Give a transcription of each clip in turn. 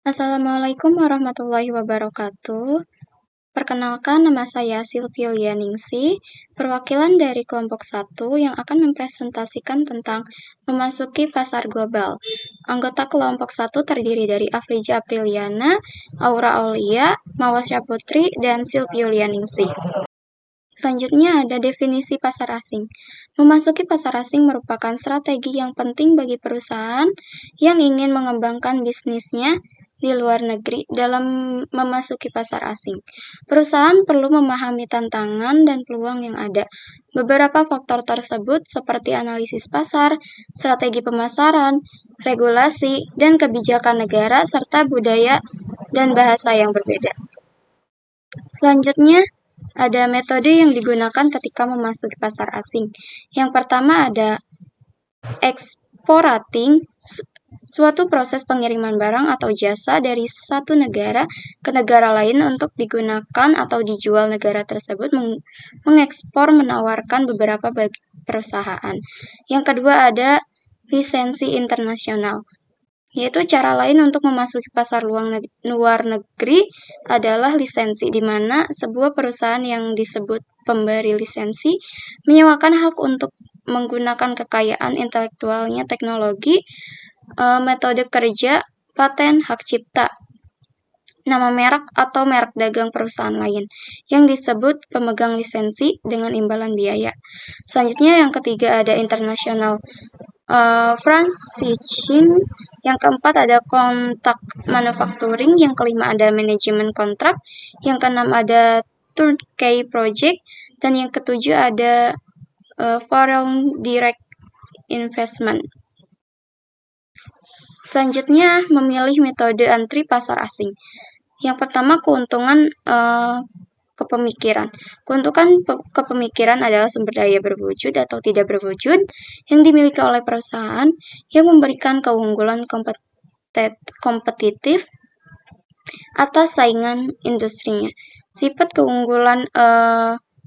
Assalamualaikum warahmatullahi wabarakatuh. Perkenalkan, nama saya Silvia Ningsih, perwakilan dari kelompok 1 yang akan mempresentasikan tentang memasuki pasar global. Anggota kelompok 1 terdiri dari Afrija Apriliana, Aura Aulia, Mawasya Putri, dan Silvia Ningsih. Selanjutnya ada definisi pasar asing. Memasuki pasar asing merupakan strategi yang penting bagi perusahaan yang ingin mengembangkan bisnisnya di luar negeri dalam memasuki pasar asing. Perusahaan perlu memahami tantangan dan peluang yang ada. Beberapa faktor tersebut seperti analisis pasar, strategi pemasaran, regulasi, dan kebijakan negara, serta budaya dan bahasa yang berbeda. Selanjutnya, ada metode yang digunakan ketika memasuki pasar asing. Yang pertama ada exporting, suatu proses pengiriman barang atau jasa dari satu negara ke negara lain untuk digunakan atau dijual. Negara tersebut mengekspor menawarkan beberapa perusahaan. Yang kedua ada lisensi internasional, yaitu cara lain untuk memasuki pasar luar negeri adalah lisensi, di mana sebuah perusahaan yang disebut pemberi lisensi menyewakan hak untuk menggunakan kekayaan intelektualnya, teknologi, metode kerja, paten, hak cipta, nama merek atau merek dagang perusahaan lain yang disebut pemegang lisensi dengan imbalan biaya. Selanjutnya yang ketiga ada international franchising. Yang keempat ada kontak manufacturing, yang kelima ada manajemen kontrak, yang keenam ada turnkey project, dan yang ketujuh ada foreign direct investment. Selanjutnya memilih metode antri pasar asing. Yang pertama keuntungan kepemikiran. Keuntungan kepemikiran adalah sumber daya berwujud atau tidak berwujud yang dimiliki oleh perusahaan yang memberikan keunggulan kompetitif atas saingan industrinya. Sifat keunggulan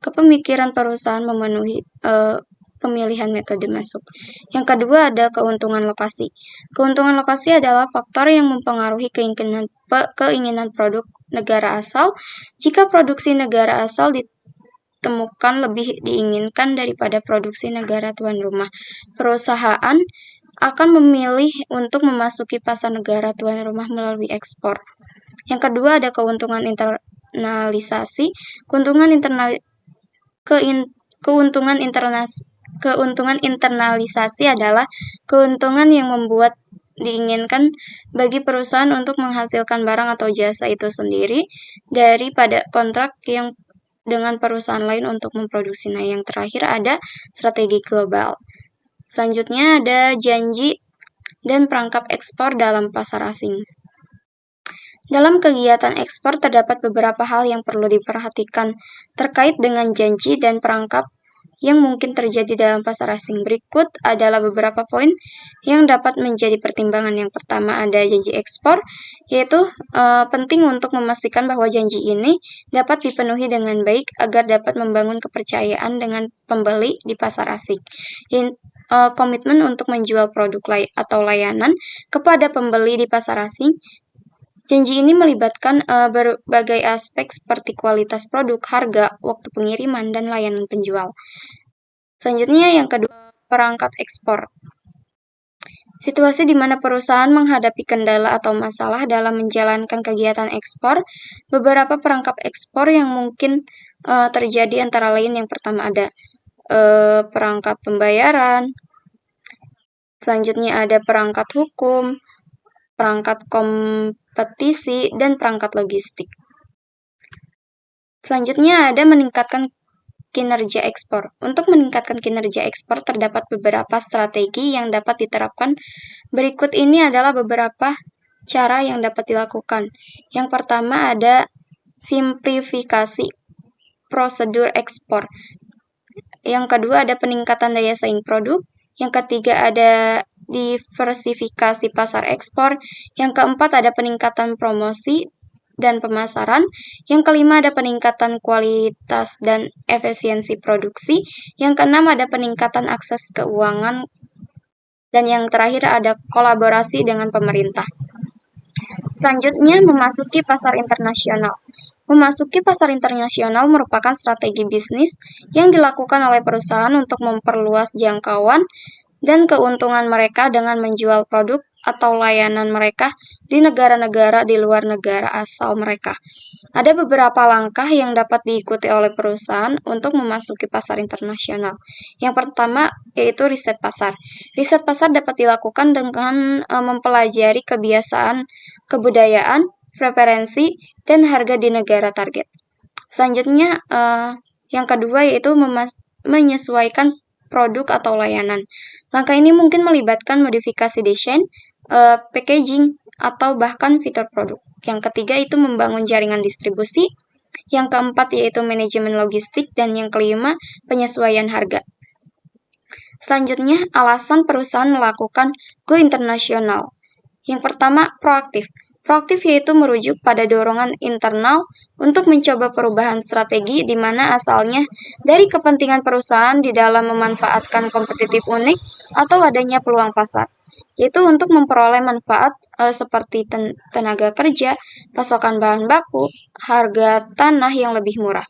kepemikiran perusahaan memenuhi pemilihan metode masuk. Yang kedua ada keuntungan lokasi. Keuntungan lokasi adalah faktor yang mempengaruhi keinginan produk negara asal. Jika produksi negara asal ditemukan lebih diinginkan daripada produksi negara tuan rumah, perusahaan akan memilih untuk memasuki pasar negara tuan rumah melalui ekspor. Yang kedua ada keuntungan internalisasi. Keuntungan internalisasi adalah keuntungan yang membuat diinginkan bagi perusahaan untuk menghasilkan barang atau jasa itu sendiri daripada kontrak yang dengan perusahaan lain untuk memproduksi. Nah, yang terakhir ada strategi global. Selanjutnya ada janji dan perangkap ekspor dalam pasar asing. Dalam kegiatan ekspor terdapat beberapa hal yang perlu diperhatikan terkait dengan janji dan perangkap yang mungkin terjadi dalam pasar asing. Berikut adalah beberapa poin yang dapat menjadi pertimbangan. Yang pertama ada janji ekspor, yaitu penting untuk memastikan bahwa janji ini dapat dipenuhi dengan baik agar dapat membangun kepercayaan dengan pembeli di pasar asing. Komitmen untuk menjual produk atau layanan kepada pembeli di pasar asing. Janji ini melibatkan berbagai aspek seperti kualitas produk, harga, waktu pengiriman, dan layanan penjual. Selanjutnya yang kedua, perangkat ekspor. Situasi di mana perusahaan menghadapi kendala atau masalah dalam menjalankan kegiatan ekspor. Beberapa perangkap ekspor yang mungkin terjadi antara lain yang pertama ada perangkat pembayaran. Selanjutnya ada perangkat hukum, perangkat kompetisi, dan perangkat logistik. Selanjutnya ada meningkatkan kinerja ekspor. Untuk meningkatkan kinerja ekspor terdapat beberapa strategi yang dapat diterapkan. Berikut ini adalah beberapa cara yang dapat dilakukan. Yang pertama ada simplifikasi prosedur ekspor. Yang kedua ada peningkatan daya saing produk. Yang ketiga ada diversifikasi pasar ekspor. Yang keempat ada peningkatan promosi dan pemasaran. Yang kelima ada peningkatan kualitas dan efisiensi produksi. Yang keenam ada peningkatan akses keuangan. Dan yang terakhir ada kolaborasi dengan pemerintah. Selanjutnya, memasuki pasar internasional. Memasuki pasar internasional merupakan strategi bisnis yang dilakukan oleh perusahaan untuk memperluas jangkauan dan keuntungan mereka dengan menjual produk atau layanan mereka di negara-negara di luar negara asal mereka. Ada beberapa langkah yang dapat diikuti oleh perusahaan untuk memasuki pasar internasional. Yang pertama yaitu riset pasar. Riset pasar dapat dilakukan dengan mempelajari kebiasaan, kebudayaan, preferensi, dan harga di negara target. Selanjutnya, yang kedua yaitu menyesuaikan produk atau layanan. Langkah ini mungkin melibatkan modifikasi desain, packaging, atau bahkan fitur produk. Yang ketiga itu membangun jaringan distribusi. Yang keempat yaitu manajemen logistik, dan yang kelima penyesuaian harga. Selanjutnya, alasan perusahaan melakukan go internasional. Yang pertama, proaktif. Proaktif yaitu merujuk pada dorongan internal untuk mencoba perubahan strategi di mana asalnya dari kepentingan perusahaan di dalam memanfaatkan kompetitif unik atau adanya peluang pasar, yaitu untuk memperoleh manfaat seperti tenaga kerja, pasokan bahan baku, harga tanah yang lebih murah.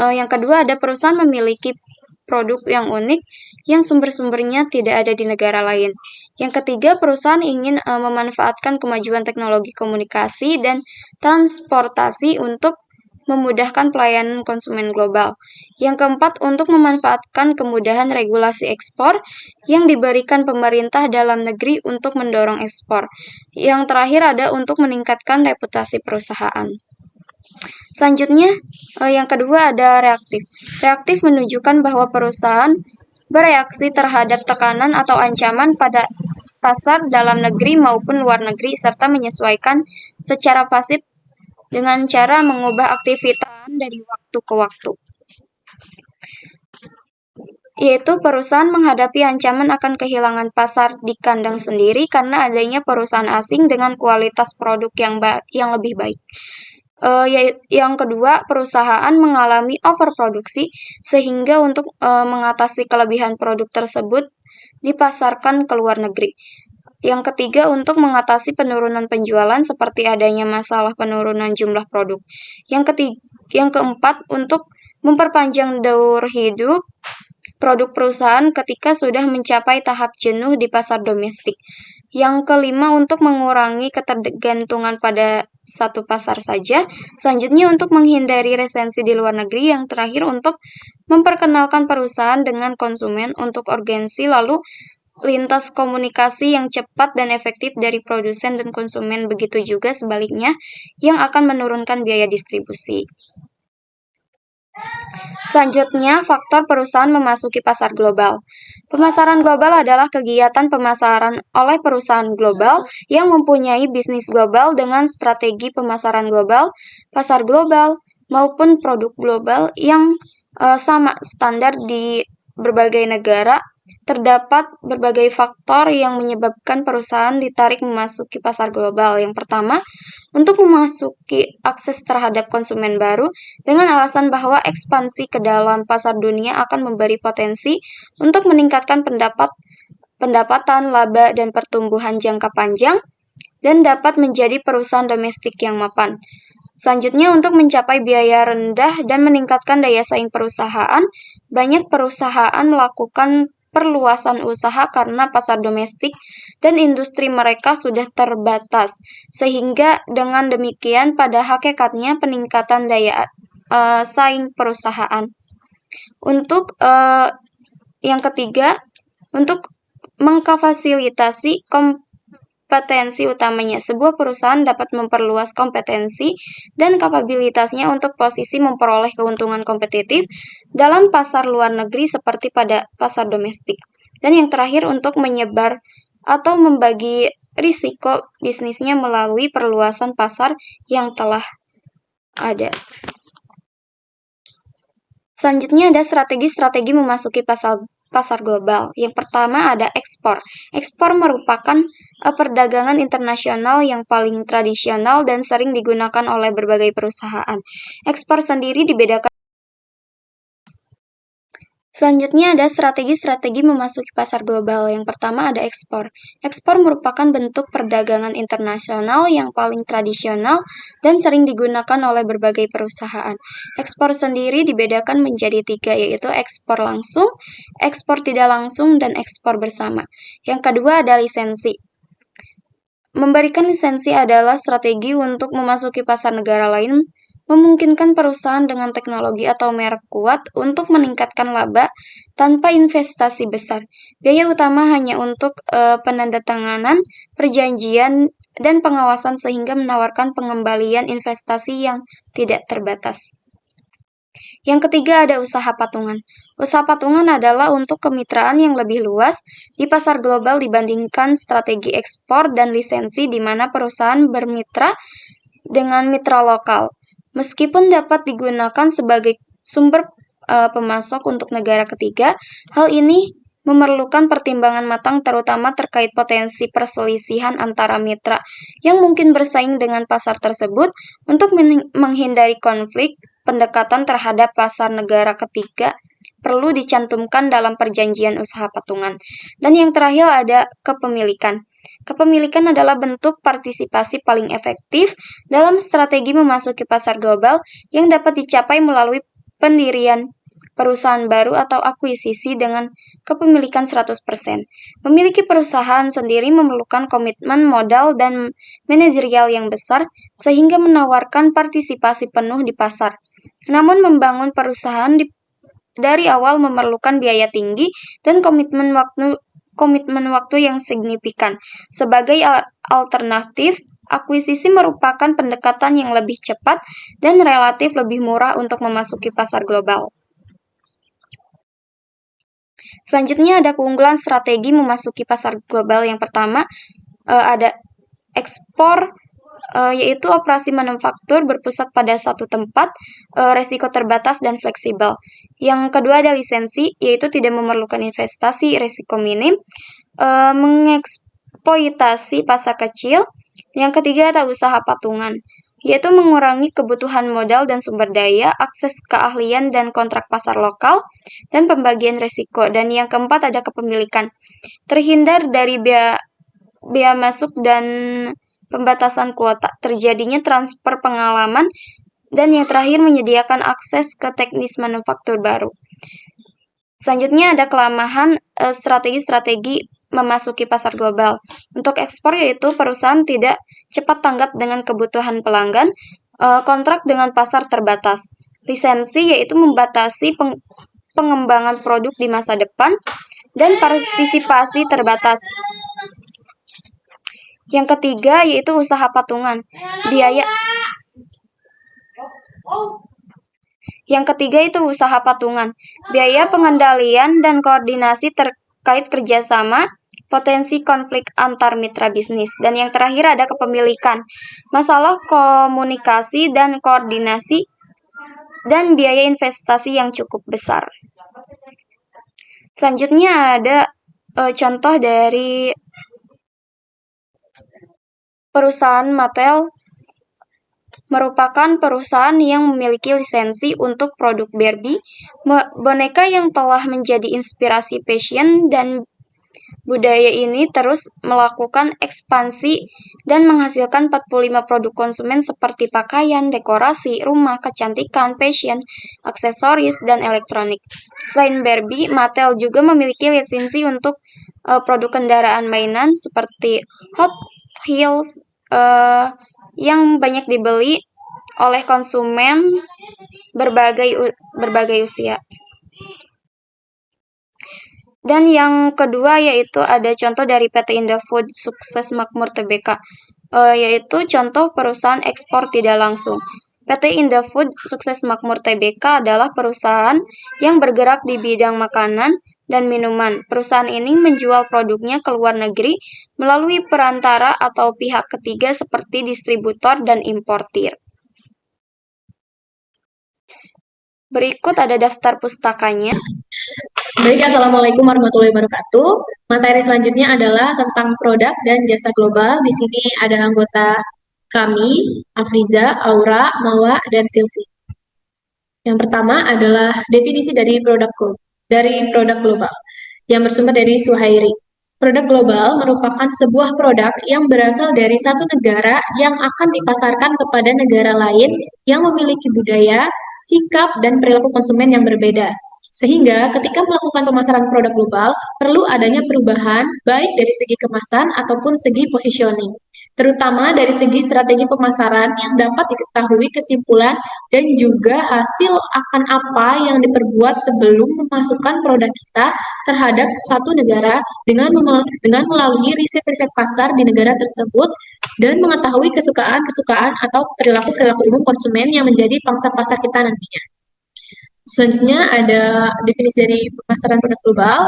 Yang kedua, ada perusahaan memiliki produk yang unik yang sumber-sumbernya tidak ada di negara lain. Yang ketiga, perusahaan ingin memanfaatkan kemajuan teknologi komunikasi dan transportasi untuk memudahkan pelayanan konsumen global. Yang keempat, untuk memanfaatkan kemudahan regulasi ekspor yang diberikan pemerintah dalam negeri untuk mendorong ekspor. Yang terakhir ada untuk meningkatkan reputasi perusahaan. Selanjutnya, yang kedua ada reaktif. Reaktif menunjukkan bahwa perusahaan bereaksi terhadap tekanan atau ancaman pada pasar dalam negeri maupun luar negeri, serta menyesuaikan secara pasif dengan cara mengubah aktivitas dari waktu ke waktu. Yaitu perusahaan menghadapi ancaman akan kehilangan pasar di kandang sendiri karena adanya perusahaan asing dengan kualitas produk yang lebih baik. Yang kedua, perusahaan mengalami overproduksi sehingga untuk mengatasi kelebihan produk tersebut dipasarkan ke luar negeri. Yang ketiga, untuk mengatasi penurunan penjualan seperti adanya masalah penurunan jumlah produk. Yang keempat, untuk memperpanjang daur hidup produk perusahaan ketika sudah mencapai tahap jenuh di pasar domestik. Yang kelima, untuk mengurangi ketergantungan pada satu pasar saja. Selanjutnya, untuk menghindari resensi di luar negeri. Yang terakhir, untuk memperkenalkan perusahaan dengan konsumen untuk urgensi lalu lintas komunikasi yang cepat dan efektif dari produsen dan konsumen. Begitu juga sebaliknya yang akan menurunkan biaya distribusi. Selanjutnya, faktor perusahaan memasuki pasar global. Pemasaran global adalah kegiatan pemasaran oleh perusahaan global yang mempunyai bisnis global dengan strategi pemasaran global, pasar global, maupun produk global yang sama standar di berbagai negara. Terdapat berbagai faktor yang menyebabkan perusahaan ditarik memasuki pasar global. Yang pertama, untuk memasuki akses terhadap konsumen baru dengan alasan bahwa ekspansi ke dalam pasar dunia akan memberi potensi untuk meningkatkan pendapatan, laba, dan pertumbuhan jangka panjang dan dapat menjadi perusahaan domestik yang mapan. Selanjutnya, untuk mencapai biaya rendah dan meningkatkan daya saing perusahaan, banyak perusahaan melakukan perluasan usaha karena pasar domestik dan industri mereka sudah terbatas, sehingga dengan demikian pada hakikatnya peningkatan daya saing perusahaan. Untuk yang ketiga, untuk mengfasilitasi kompetensi utamanya, sebuah perusahaan dapat memperluas kompetensi dan kapabilitasnya untuk posisi memperoleh keuntungan kompetitif dalam pasar luar negeri seperti pada pasar domestik. Dan yang terakhir, untuk menyebar atau membagi risiko bisnisnya melalui perluasan pasar yang telah ada. Selanjutnya ada strategi-strategi memasuki pasar global. Yang pertama ada ekspor. Ekspor merupakan perdagangan internasional yang paling tradisional dan sering digunakan oleh berbagai perusahaan. Ekspor sendiri dibedakan Selanjutnya ada strategi-strategi memasuki pasar global. Yang pertama ada ekspor. Ekspor merupakan bentuk perdagangan internasional yang paling tradisional dan sering digunakan oleh berbagai perusahaan. Ekspor sendiri dibedakan menjadi 3, yaitu ekspor langsung, ekspor tidak langsung, dan ekspor bersama. Yang kedua ada lisensi. Memberikan lisensi adalah strategi untuk memasuki pasar negara lain, memungkinkan perusahaan dengan teknologi atau merek kuat untuk meningkatkan laba tanpa investasi besar. Biaya utama hanya untuk penandatanganan perjanjian dan pengawasan sehingga menawarkan pengembalian investasi yang tidak terbatas. Yang ketiga ada usaha patungan. Usaha patungan adalah untuk kemitraan yang lebih luas di pasar global dibandingkan strategi ekspor dan lisensi di mana perusahaan bermitra dengan mitra lokal. Meskipun dapat digunakan sebagai sumber pemasok untuk negara ketiga, hal ini memerlukan pertimbangan matang terutama terkait potensi perselisihan antara mitra yang mungkin bersaing dengan pasar tersebut. Untuk menghindari konflik, pendekatan terhadap pasar negara ketiga perlu dicantumkan dalam perjanjian usaha patungan. Dan yang terakhir ada kepemilikan. Kepemilikan adalah bentuk partisipasi paling efektif dalam strategi memasuki pasar global yang dapat dicapai melalui pendirian perusahaan baru atau akuisisi dengan kepemilikan 100%. Memiliki perusahaan sendiri memerlukan komitmen modal dan manajerial yang besar sehingga menawarkan partisipasi penuh di pasar. Namun membangun perusahaan dari awal memerlukan biaya tinggi dan komitmen waktu yang signifikan. Sebagai alternatif, akuisisi merupakan pendekatan yang lebih cepat dan relatif lebih murah untuk memasuki pasar global. Selanjutnya ada keunggulan strategi memasuki pasar global. Yang pertama ada ekspor, yaitu operasi manufaktur berpusat pada satu tempat, resiko terbatas dan fleksibel. Yang kedua ada lisensi, yaitu tidak memerlukan investasi, resiko minim, mengeksploitasi pasar kecil. Yang ketiga ada usaha patungan, yaitu mengurangi kebutuhan modal dan sumber daya, akses keahlian dan kontrak pasar lokal, dan pembagian resiko. Dan yang keempat ada kepemilikan, terhindar dari biaya masuk dan pembatasan kuota, terjadinya transfer pengalaman, dan yang terakhir menyediakan akses ke teknis manufaktur baru. Selanjutnya ada kelemahan strategi-strategi memasuki pasar global. Untuk ekspor yaitu perusahaan tidak cepat tanggap dengan kebutuhan pelanggan, kontrak dengan pasar terbatas. Lisensi yaitu membatasi pengembangan produk di masa depan, dan partisipasi terbatas. Yang ketiga yaitu usaha patungan. Biaya pengendalian dan koordinasi terkait kerjasama, potensi konflik antar mitra bisnis. Dan yang terakhir ada kepemilikan, masalah komunikasi dan koordinasi, dan biaya investasi yang cukup besar. Selanjutnya ada contoh dari perusahaan Mattel. Merupakan perusahaan yang memiliki lisensi untuk produk Barbie, boneka yang telah menjadi inspirasi fashion dan budaya ini terus melakukan ekspansi dan menghasilkan 45 produk konsumen seperti pakaian, dekorasi, rumah, kecantikan, fashion, aksesoris, dan elektronik. Selain Barbie, Mattel juga memiliki lisensi untuk produk kendaraan mainan seperti Hot Wheels, yang banyak dibeli oleh konsumen berbagai usia. Dan yang kedua yaitu ada contoh dari PT Indofood Sukses Makmur Tbk, yaitu contoh perusahaan ekspor tidak langsung. PT Indofood Sukses Makmur Tbk adalah perusahaan yang bergerak di bidang makanan dan minuman. Perusahaan ini menjual produknya ke luar negeri melalui perantara atau pihak ketiga seperti distributor dan importir. Berikut ada daftar pustakanya. Baik, Assalamualaikum warahmatullahi wabarakatuh. Materi selanjutnya adalah tentang produk dan jasa global. Di sini ada anggota kami, Afriza, Aura, Mawa, dan Silvi. Yang pertama adalah definisi dari produk code. dari produk global yang bersumber dari Suhairi. Produk global merupakan sebuah produk yang berasal dari satu negara yang akan dipasarkan kepada negara lain yang memiliki budaya, sikap, dan perilaku konsumen yang berbeda. Sehingga ketika melakukan pemasaran produk global, perlu adanya perubahan baik dari segi kemasan ataupun segi positioning, terutama dari segi strategi pemasaran yang dapat diketahui kesimpulan dan juga hasil akan apa yang diperbuat sebelum memasukkan produk kita terhadap satu negara dengan melalui riset-riset pasar di negara tersebut dan mengetahui kesukaan-kesukaan atau perilaku-perilaku umum konsumen yang menjadi pangsa pasar kita nantinya. Selanjutnya ada definisi dari pemasaran produk global.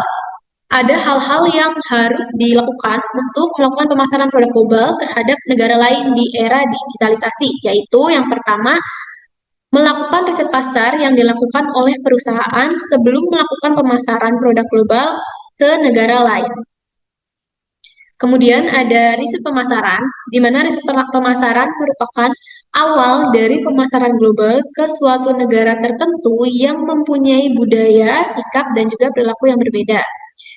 Ada hal-hal yang harus dilakukan untuk melakukan pemasaran produk global terhadap negara lain di era digitalisasi, yaitu yang pertama, melakukan riset pasar yang dilakukan oleh perusahaan sebelum melakukan pemasaran produk global ke negara lain. Kemudian ada riset pemasaran, di mana riset pemasaran merupakan awal dari pemasaran global ke suatu negara tertentu yang mempunyai budaya, sikap, dan juga perilaku yang berbeda.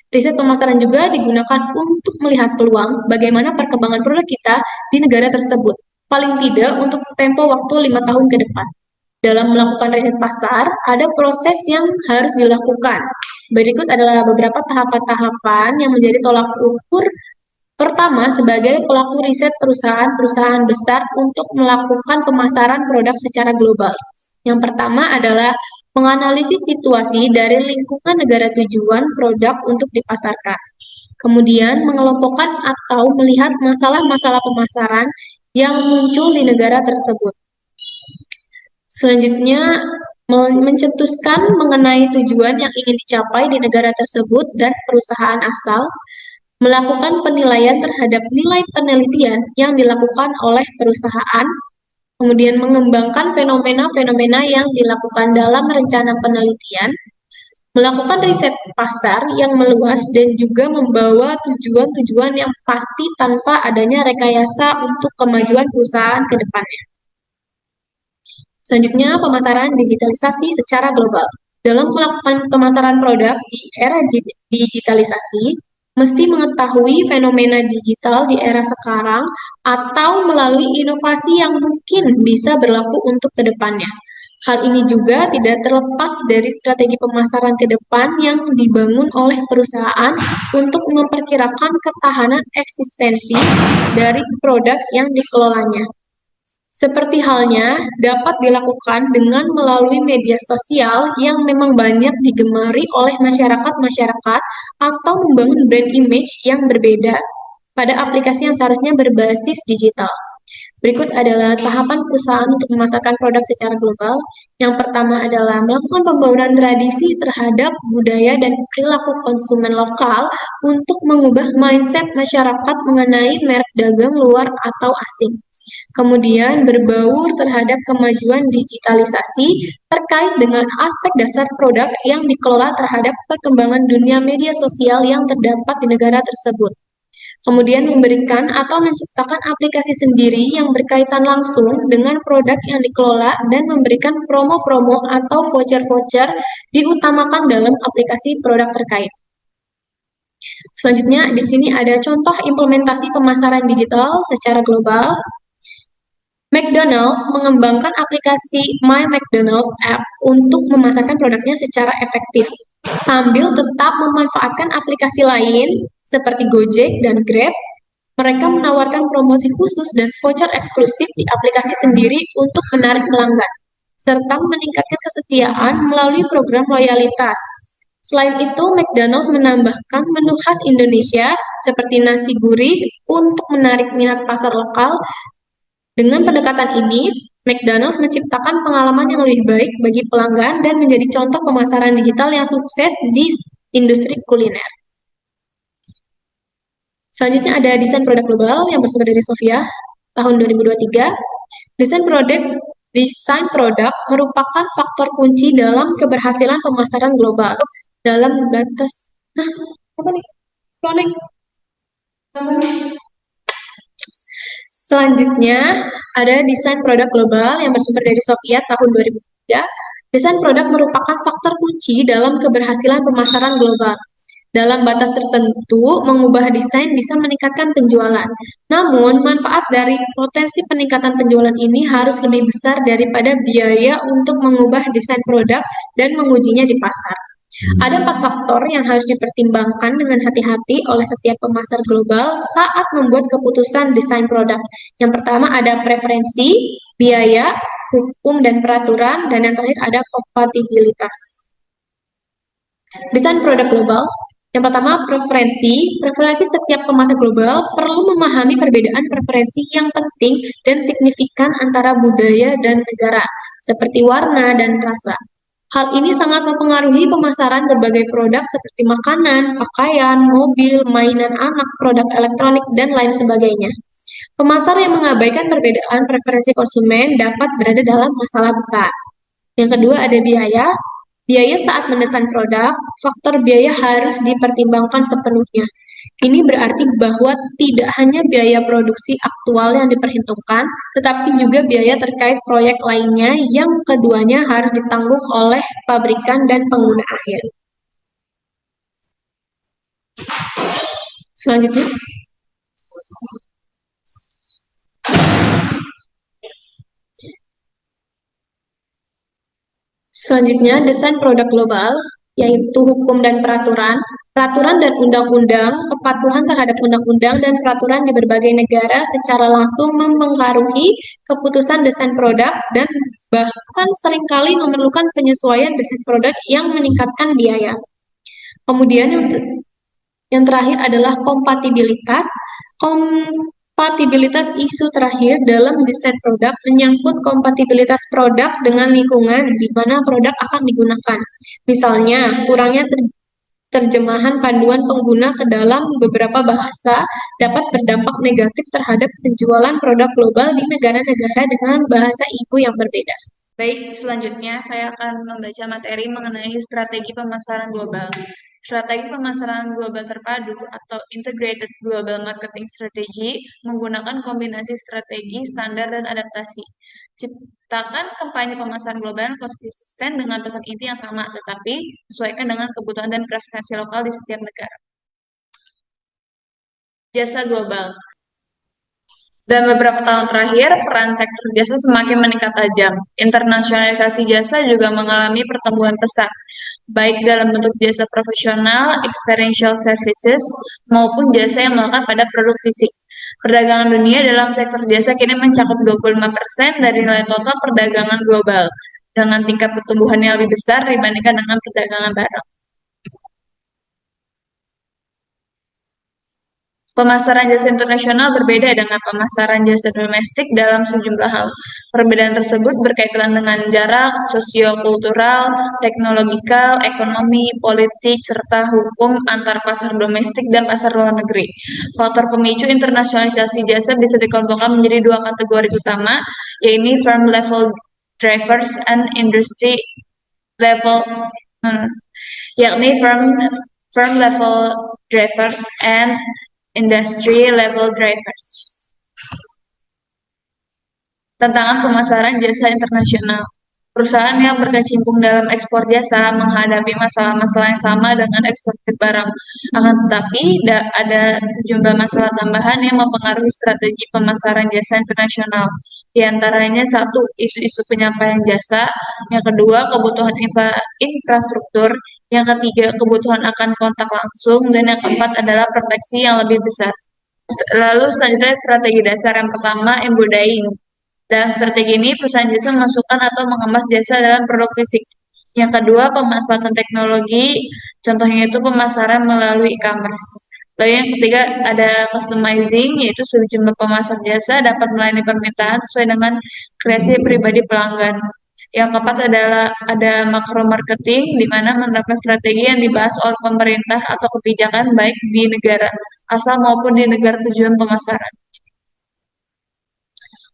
Riset pemasaran juga digunakan untuk melihat peluang bagaimana perkembangan produk kita di negara tersebut, paling tidak untuk tempo waktu 5 tahun ke depan. Dalam melakukan riset pasar, ada proses yang harus dilakukan. Berikut adalah beberapa tahapan-tahapan yang menjadi tolak ukur pertama sebagai pelaku riset perusahaan-perusahaan besar untuk melakukan pemasaran produk secara global. Yang pertama adalah menganalisis situasi dari lingkungan negara tujuan produk untuk dipasarkan. Kemudian mengelompokkan atau melihat masalah-masalah pemasaran yang muncul di negara tersebut. Selanjutnya, mencetuskan mengenai tujuan yang ingin dicapai di negara tersebut dan perusahaan asal, melakukan penilaian terhadap nilai penelitian yang dilakukan oleh perusahaan, kemudian mengembangkan fenomena-fenomena yang dilakukan dalam rencana penelitian, melakukan riset pasar yang meluas dan juga membawa tujuan-tujuan yang pasti tanpa adanya rekayasa untuk kemajuan perusahaan ke depannya. Selanjutnya, pemasaran digitalisasi secara global. Dalam melakukan pemasaran produk di era digitalisasi, mesti mengetahui fenomena digital di era sekarang atau melalui inovasi yang mungkin bisa berlaku untuk ke depannya. Hal ini juga tidak terlepas dari strategi pemasaran ke depan yang dibangun oleh perusahaan untuk memperkirakan ketahanan eksistensi dari produk yang dikelolanya. Seperti halnya dapat dilakukan dengan melalui media sosial yang memang banyak digemari oleh masyarakat-masyarakat atau membangun brand image yang berbeda pada aplikasi yang seharusnya berbasis digital. Berikut adalah tahapan perusahaan untuk memasarkan produk secara global. Yang pertama adalah melakukan pembauran tradisi terhadap budaya dan perilaku konsumen lokal untuk mengubah mindset masyarakat mengenai merek dagang luar atau asing. Kemudian berbaur terhadap kemajuan digitalisasi terkait dengan aspek dasar produk yang dikelola terhadap perkembangan dunia media sosial yang terdapat di negara tersebut. Kemudian memberikan atau menciptakan aplikasi sendiri yang berkaitan langsung dengan produk yang dikelola dan memberikan promo-promo atau voucher-voucher diutamakan dalam aplikasi produk terkait. Selanjutnya, di sini ada contoh implementasi pemasaran digital secara global. McDonald's mengembangkan aplikasi My McDonald's App untuk memasarkan produknya secara efektif, sambil tetap memanfaatkan aplikasi lain seperti Gojek dan Grab. Mereka menawarkan promosi khusus dan voucher eksklusif di aplikasi sendiri untuk menarik pelanggan, serta meningkatkan kesetiaan melalui program loyalitas. Selain itu, McDonald's menambahkan menu khas Indonesia seperti nasi gurih untuk menarik minat pasar lokal. Dengan pendekatan ini, McDonald's menciptakan pengalaman yang lebih baik bagi pelanggan dan menjadi contoh pemasaran digital yang sukses di industri kuliner. Selanjutnya ada desain produk global yang bersumber dari Sofia tahun 2023. Desain produk merupakan faktor kunci dalam keberhasilan pemasaran global dalam batas. Apa nih? Cloning. Selanjutnya, ada desain produk global yang bersumber dari Sofia tahun 2003. Desain produk merupakan faktor kunci dalam keberhasilan pemasaran global. Dalam batas tertentu, mengubah desain bisa meningkatkan penjualan. Namun, manfaat dari potensi peningkatan penjualan ini harus lebih besar daripada biaya untuk mengubah desain produk dan mengujinya di pasar. Ada 4 faktor yang harus dipertimbangkan dengan hati-hati oleh setiap pemasar global saat membuat keputusan desain produk. Yang pertama ada preferensi, biaya, hukum dan peraturan, dan yang terakhir ada kompatibilitas. Desain produk global. Yang pertama, preferensi. Preferensi setiap pemasar global perlu memahami perbedaan preferensi yang penting dan signifikan antara budaya dan negara, seperti warna dan rasa. Hal ini sangat mempengaruhi pemasaran berbagai produk seperti makanan, pakaian, mobil, mainan anak, produk elektronik, dan lain sebagainya. Pemasar yang mengabaikan perbedaan preferensi konsumen dapat berada dalam masalah besar. Yang kedua ada biaya. Biaya saat mendesain produk, faktor biaya harus dipertimbangkan sepenuhnya. Ini berarti bahwa tidak hanya biaya produksi aktual yang diperhitungkan, tetapi juga biaya terkait proyek lainnya yang keduanya harus ditanggung oleh pabrikan dan pengguna akhir. Selanjutnya, desain produk global, yaitu hukum dan peraturan. Peraturan dan undang-undang, kepatuhan terhadap undang-undang dan peraturan di berbagai negara secara langsung mempengaruhi keputusan desain produk dan bahkan seringkali memerlukan penyesuaian desain produk yang meningkatkan biaya. Kemudian yang terakhir adalah kompatibilitas. Kompatibilitas isu terakhir dalam desain produk menyangkut kompatibilitas produk dengan lingkungan di mana produk akan digunakan. Misalnya, kurangnya terjemahan panduan pengguna ke dalam beberapa bahasa dapat berdampak negatif terhadap penjualan produk global di negara-negara dengan bahasa ibu yang berbeda. Baik, selanjutnya saya akan membaca materi mengenai strategi pemasaran global. Strategi pemasaran global terpadu atau Integrated Global Marketing Strategy menggunakan kombinasi strategi, standar, dan adaptasi. Ciptakan kampanye pemasaran global yang konsisten dengan pesan inti yang sama, tetapi sesuaikan dengan kebutuhan dan preferensi lokal di setiap negara. Jasa global. Dalam beberapa tahun terakhir, peran sektor jasa semakin meningkat tajam. Internasionalisasi jasa juga mengalami pertumbuhan pesat, baik dalam bentuk jasa profesional, experiential services, maupun jasa yang melekat pada produk fisik. Perdagangan dunia dalam sektor jasa kini mencakup 25% dari nilai total perdagangan global, dengan tingkat pertumbuhan yang lebih besar dibandingkan dengan perdagangan barang. Pemasaran jasa internasional berbeda dengan pemasaran jasa domestik dalam sejumlah hal. Perbedaan tersebut berkaitan dengan jarak, sosiokultural, teknologikal, ekonomi, politik, serta hukum antar pasar domestik dan pasar luar negeri. Faktor pemicu internasionalisasi jasa bisa dikelompokkan menjadi 2 kategori utama, yaitu firm level drivers and industry level yakni firm level drivers and industry level drivers. Tantangan pemasaran jasa internasional. Perusahaan yang berkecimpung dalam ekspor jasa menghadapi masalah-masalah yang sama dengan eksportir barang. Akan tetapi, ada sejumlah masalah tambahan yang mempengaruhi strategi pemasaran jasa internasional. Di antaranya satu, isu-isu penyampaian jasa. Yang kedua, kebutuhan infrastruktur. Yang ketiga, kebutuhan akan kontak langsung. Dan yang keempat adalah proteksi yang lebih besar. Lalu selanjutnya strategi dasar yang pertama, embodying. Dalam strategi ini, perusahaan jasa memasukkan atau mengemas jasa dalam produk fisik. Yang kedua, pemanfaatan teknologi, contohnya itu pemasaran melalui e-commerce. Lalu yang ketiga, ada customizing, yaitu sejumlah pemasar jasa dapat melayani permintaan sesuai dengan kreasi pribadi pelanggan. Yang keempat adalah ada makro marketing, di mana menerapkan strategi yang dibahas oleh pemerintah atau kebijakan baik di negara asal maupun di negara tujuan pemasaran.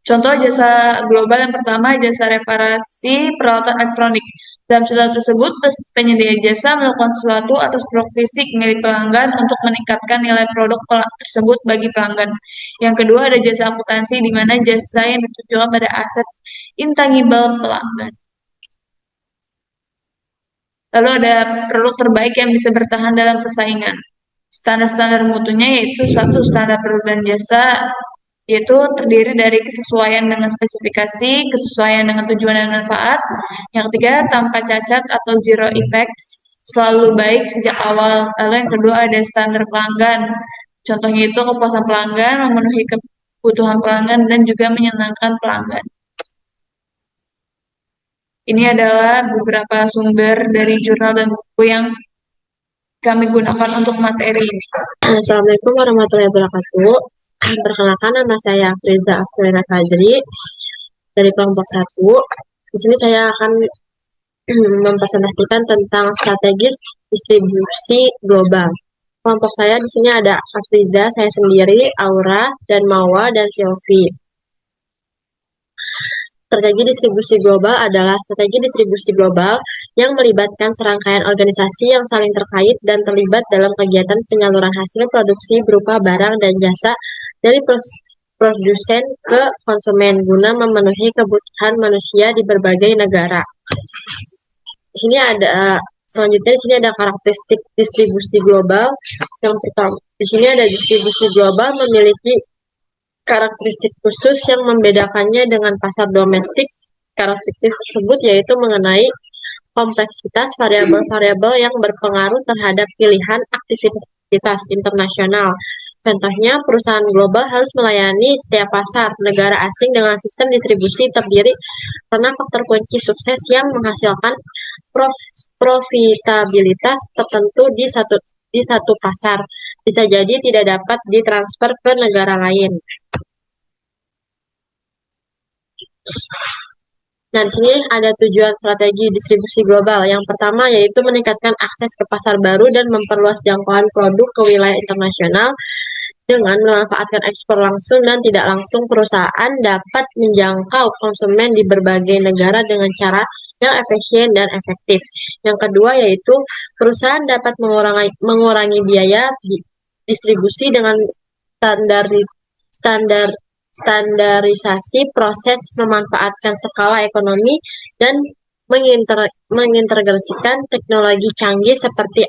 Contoh jasa global yang pertama, jasa reparasi peralatan elektronik. Dalam contoh tersebut, penyedia jasa melakukan sesuatu atas produk fisik milik pelanggan untuk meningkatkan nilai produk tersebut bagi pelanggan. Yang kedua ada jasa akuntansi, di mana jasa yang ditujukan pada aset intangible pelanggan. Lalu ada produk terbaik yang bisa bertahan dalam persaingan. Standar-standar mutunya yaitu satu standar produk dan jasa, yaitu terdiri dari kesesuaian dengan spesifikasi, kesesuaian dengan tujuan dan manfaat. Yang ketiga, tanpa cacat atau zero effects, selalu baik sejak awal. Lalu yang kedua ada standar pelanggan. Contohnya itu kepuasan pelanggan, memenuhi kebutuhan pelanggan, dan juga menyenangkan pelanggan. Ini adalah beberapa sumber dari jurnal dan buku yang kami gunakan untuk materi ini. Assalamualaikum warahmatullahi wabarakatuh. Perkenalkan, nama saya Afriza Afrina Fajri dari kelompok 1. Di sini saya akan mempresentasikan tentang strategis distribusi global. Kelompok saya di sini ada Afriza, saya sendiri, Aura, dan Mawa, dan Silvi. Strategi distribusi global adalah strategi distribusi global yang melibatkan serangkaian organisasi yang saling terkait dan terlibat dalam kegiatan penyaluran hasil produksi berupa barang dan jasa dari produsen ke konsumen guna memenuhi kebutuhan manusia di berbagai negara. Di sini ada selanjutnya di sini ada karakteristik distribusi global. Yang pertama, di sini ada distribusi global memiliki karakteristik khusus yang membedakannya dengan pasar domestik. Karakteristik tersebut yaitu mengenai kompleksitas variabel-variabel yang berpengaruh terhadap pilihan aktivitas internasional. Contohnya, perusahaan global harus melayani setiap pasar negara asing dengan sistem distribusi terdiri karena faktor kunci sukses yang menghasilkan profitabilitas tertentu di satu pasar. Bisa jadi tidak dapat ditransfer ke negara lain. Nah, di sini ada tujuan strategi distribusi global. Yang pertama yaitu meningkatkan akses ke pasar baru dan memperluas jangkauan produk ke wilayah internasional. Dengan memanfaatkan ekspor langsung dan tidak langsung, perusahaan dapat menjangkau konsumen di berbagai negara dengan cara yang efisien dan efektif. Yang kedua yaitu perusahaan dapat mengurangi biaya distribusi dengan standarisasi proses, memanfaatkan skala ekonomi, dan mengintegrasikan teknologi canggih seperti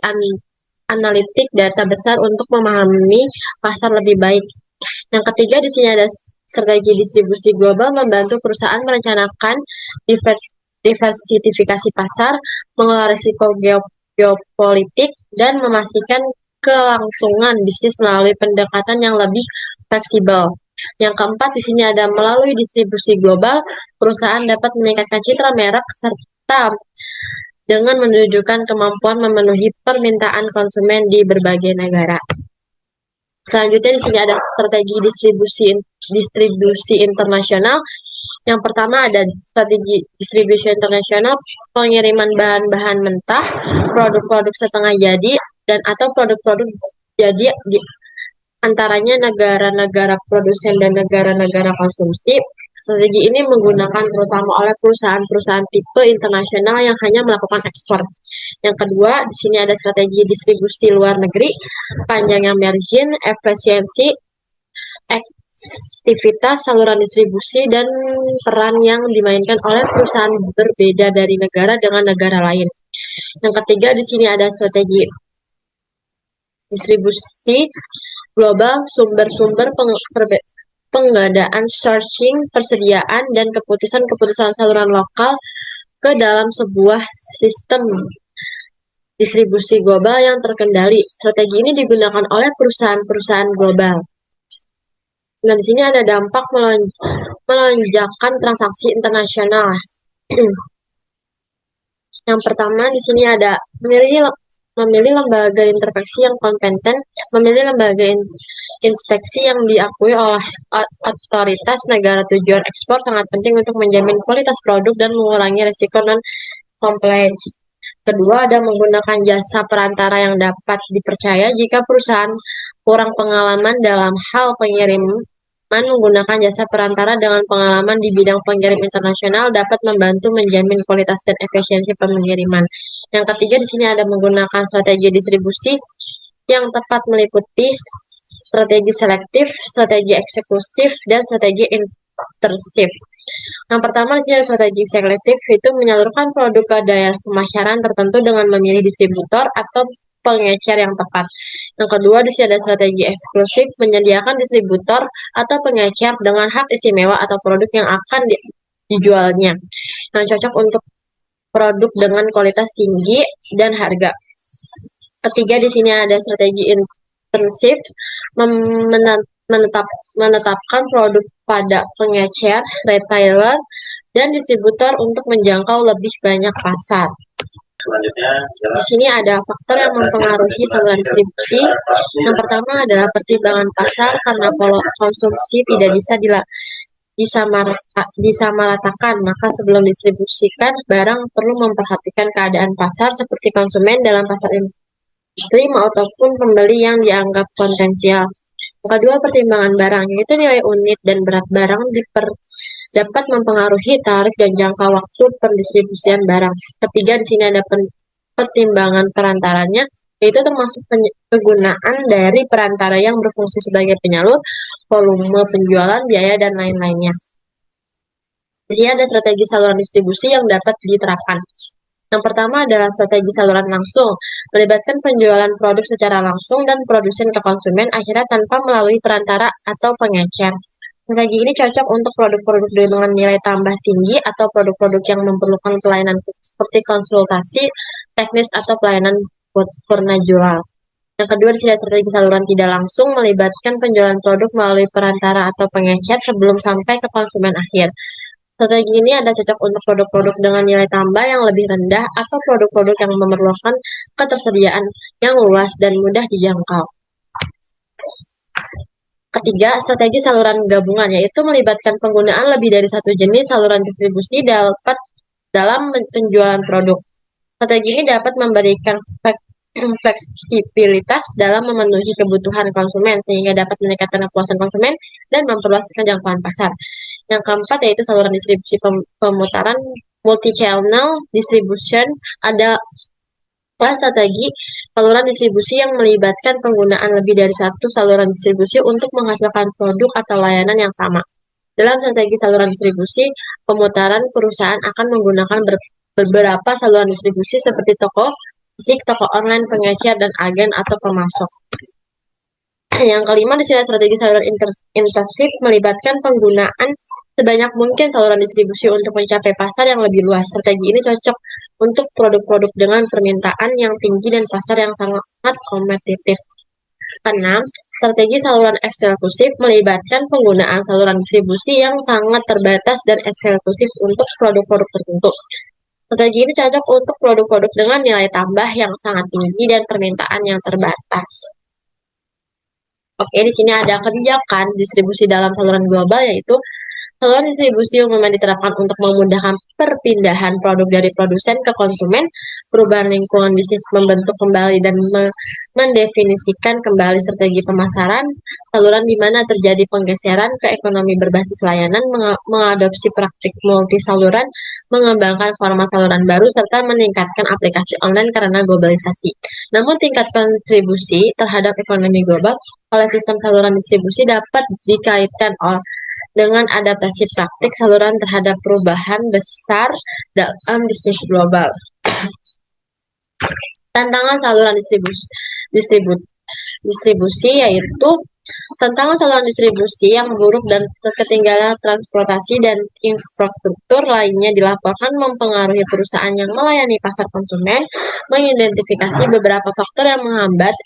analitik data besar untuk memahami pasar lebih baik. Yang ketiga di sini ada strategi distribusi global membantu perusahaan merencanakan diversifikasi pasar, mengelola risiko geopolitik, dan memastikan kelangsungan bisnis melalui pendekatan yang lebih fleksibel. Yang keempat di sini ada melalui distribusi global, perusahaan dapat meningkatkan citra merek serta dengan menunjukkan kemampuan memenuhi permintaan konsumen di berbagai negara. Selanjutnya di sini ada strategi distribusi internasional. Yang pertama ada strategi distribusi internasional, pengiriman bahan-bahan mentah, produk-produk setengah jadi, dan atau produk-produk jadi di antaranya negara-negara produsen dan negara-negara konsumsi. Strategi ini menggunakan terutama oleh perusahaan-perusahaan tipe internasional yang hanya melakukan ekspor. Yang kedua, di sini ada strategi distribusi luar negeri, panjangnya margin, efisiensi, aktivitas saluran distribusi, dan peran yang dimainkan oleh perusahaan berbeda dari negara dengan negara lain. Yang ketiga, di sini ada strategi distribusi global, sumber-sumber pengadaan, sourcing, persediaan, dan keputusan-keputusan saluran lokal ke dalam sebuah sistem distribusi global yang terkendali. Strategi ini digunakan oleh perusahaan-perusahaan global. Nah, di sini ada dampak melonjakkan transaksi internasional. Yang pertama di sini ada memilih lembaga intervensi yang kompeten, memilih lembaga inspeksi yang diakui oleh otoritas negara tujuan ekspor sangat penting untuk menjamin kualitas produk dan mengurangi risiko non-compliance. Kedua, ada menggunakan jasa perantara yang dapat dipercaya. Jika perusahaan kurang pengalaman dalam hal pengiriman, menggunakan jasa perantara dengan pengalaman di bidang pengirim internasional dapat membantu menjamin kualitas dan efisiensi pengiriman. Yang ketiga di sini ada menggunakan strategi distribusi yang tepat meliputi strategi selektif, strategi ekseklusif, dan strategi intersif. Yang pertama di sini ada strategi selektif, itu menyalurkan produk ke daerah pemasaran tertentu dengan memilih distributor atau pengecer yang tepat. Yang kedua di sini ada strategi eksklusif, menyediakan distributor atau pengecer dengan hak istimewa atau produk yang akan dijualnya, yang cocok untuk produk dengan kualitas tinggi dan harga. Ketiga di sini ada strategi intensif, menetapkan produk pada pengecer, retailer, dan distributor untuk menjangkau lebih banyak pasar. Di sini ada faktor yang mempengaruhi saluran distribusi. Yang pertama adalah pertimbangan pasar, karena pola konsumsi tidak bisa disamaratakan, maka sebelum distribusikan barang perlu memperhatikan keadaan pasar seperti konsumen dalam pasar industri maupun pembeli yang dianggap potensial. Yang kedua, pertimbangan barang, yaitu nilai unit dan berat barang dapat mempengaruhi tarif dan jangka waktu pendistribusian barang. Ketiga, di sini ada pertimbangan perantaranya, yaitu termasuk kegunaan dari perantara yang berfungsi sebagai penyalur, volume penjualan, biaya, dan lain-lainnya. Di sini ada strategi saluran distribusi yang dapat diterapkan. Yang pertama adalah strategi saluran langsung, melibatkan penjualan produk secara langsung dan produsen ke konsumen akhirnya tanpa melalui perantara atau pengecer. Strategi ini cocok untuk produk-produk dengan nilai tambah tinggi atau produk-produk yang memerlukan pelayanan seperti konsultasi teknis atau pelayanan purna jual. Yang kedua, di sini strategi saluran tidak langsung, melibatkan penjualan produk melalui perantara atau pengecer sebelum sampai ke konsumen akhir. Strategi ini ada cocok untuk produk-produk dengan nilai tambah yang lebih rendah atau produk-produk yang memerlukan ketersediaan yang luas dan mudah dijangkau. Ketiga, strategi saluran gabungan, yaitu melibatkan penggunaan lebih dari satu jenis saluran distribusi dalam penjualan produk. Strategi ini dapat memberikan fleksibilitas dalam memenuhi kebutuhan konsumen sehingga dapat meningkatkan kepuasan konsumen dan memperluas jangkauan pasar. Yang keempat yaitu saluran distribusi pemutaran, multi-channel distribution. Ada strategi saluran distribusi yang melibatkan penggunaan lebih dari satu saluran distribusi untuk menghasilkan produk atau layanan yang sama. Dalam strategi saluran distribusi pemutaran, perusahaan akan menggunakan beberapa saluran distribusi seperti toko fisik, toko online, pengecer, dan agen atau pemasok. Yang kelima, di sini strategi saluran intensif, melibatkan penggunaan sebanyak mungkin saluran distribusi untuk mencapai pasar yang lebih luas. Strategi ini cocok untuk produk-produk dengan permintaan yang tinggi dan pasar yang sangat kompetitif. 6. Strategi saluran eksklusif, melibatkan penggunaan saluran distribusi yang sangat terbatas dan eksklusif untuk produk-produk tertentu. Strategi ini cocok untuk produk-produk dengan nilai tambah yang sangat tinggi dan permintaan yang terbatas. Oke, di sini ada kebijakan distribusi dalam saluran global, yaitu saluran distribusi umumnya diterapkan untuk memudahkan perpindahan produk dari produsen ke konsumen, perubahan lingkungan bisnis, membentuk kembali dan mendefinisikan kembali strategi pemasaran, saluran di mana terjadi penggeseran ke ekonomi berbasis layanan, mengadopsi praktik multi saluran, mengembangkan format saluran baru, serta meningkatkan aplikasi online karena globalisasi. Namun tingkat kontribusi terhadap ekonomi global oleh sistem saluran distribusi dapat dikaitkan dengan adaptasi praktik saluran terhadap perubahan besar dalam bisnis global. Tantangan saluran distribusi yaitu tantangan saluran distribusi yang buruk dan ketinggalan transportasi dan infrastruktur lainnya dilaporkan mempengaruhi perusahaan yang melayani pasar konsumen, mengidentifikasi beberapa faktor yang menghambat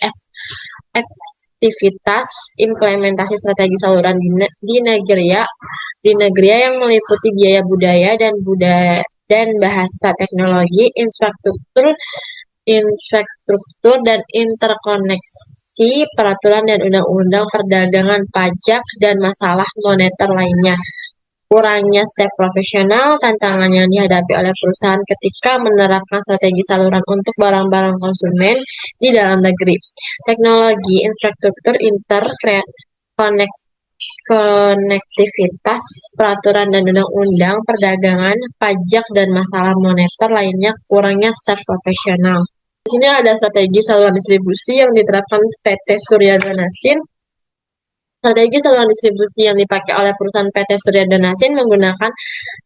aktivitas implementasi strategi saluran di negara yang meliputi biaya budaya dan bahasa, teknologi, infrastruktur dan interkoneksi, peraturan dan undang-undang perdagangan, pajak, dan masalah moneter lainnya. Kurangnya staf profesional, tantangan yang dihadapi oleh perusahaan ketika menerapkan strategi saluran untuk barang-barang konsumen di dalam negeri. Teknologi, infrastruktur, konektivitas, peraturan dan undang-undang perdagangan, pajak, dan masalah moneter lainnya. Kurangnya staf profesional. Di sini ada strategi saluran distribusi yang diterapkan PT Surya Donasin. Strategi saluran distribusi yang dipakai oleh perusahaan PT Surya Donasin menggunakan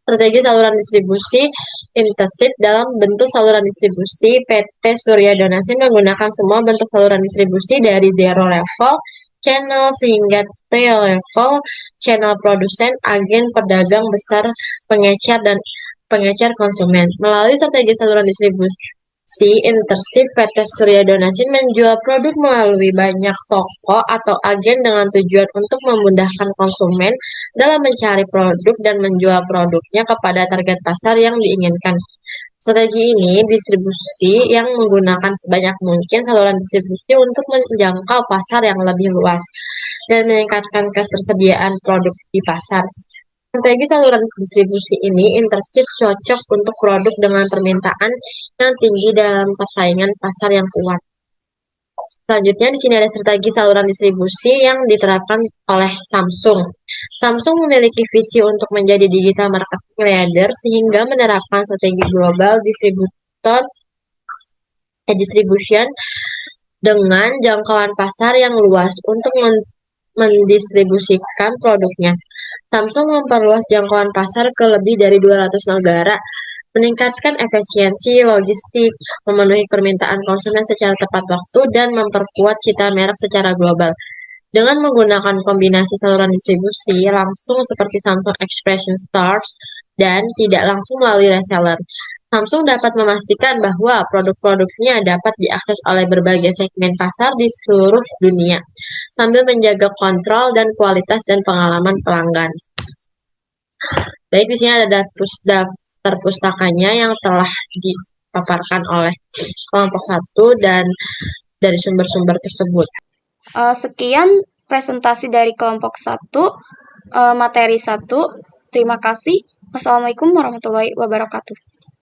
strategi saluran distribusi intensif. Dalam bentuk saluran distribusi, PT Surya Donasin menggunakan semua bentuk saluran distribusi dari zero level channel sehingga tail level channel produsen, agen, pedagang besar, pengecer, dan pengecer konsumen. Melalui strategi saluran distribusi intensif, PT Surya Donasin menjual produk melalui banyak toko atau agen dengan tujuan untuk memudahkan konsumen dalam mencari produk dan menjual produknya kepada target pasar yang diinginkan. Strategi ini distribusi yang menggunakan sebanyak mungkin saluran distribusi untuk menjangkau pasar yang lebih luas dan meningkatkan ketersediaan produk di pasar. Strategi saluran distribusi ini intensif cocok untuk produk dengan permintaan yang tinggi dalam persaingan pasar yang kuat. Selanjutnya di sini ada strategi saluran distribusi yang diterapkan oleh Samsung. Samsung memiliki visi untuk menjadi digital marketing leader sehingga menerapkan strategi global distribution dengan jangkauan pasar yang luas untuk mendistribusikan produknya. Samsung memperluas jangkauan pasar ke lebih dari 200 negara, meningkatkan efisiensi logistik, memenuhi permintaan konsumen secara tepat waktu, dan memperkuat citra merek secara global. Dengan menggunakan kombinasi saluran distribusi langsung seperti Samsung Expression Stores dan tidak langsung melalui reseller, Samsung dapat memastikan bahwa produk-produknya dapat diakses oleh berbagai segmen pasar di seluruh dunia, sambil menjaga kontrol dan kualitas dan pengalaman pelanggan. Baik, di sini ada daftar pustakanya yang telah dipaparkan oleh kelompok 1 dan dari sumber-sumber tersebut. Sekian presentasi dari kelompok 1, materi 1. Terima kasih. Wassalamualaikum warahmatullahi wabarakatuh.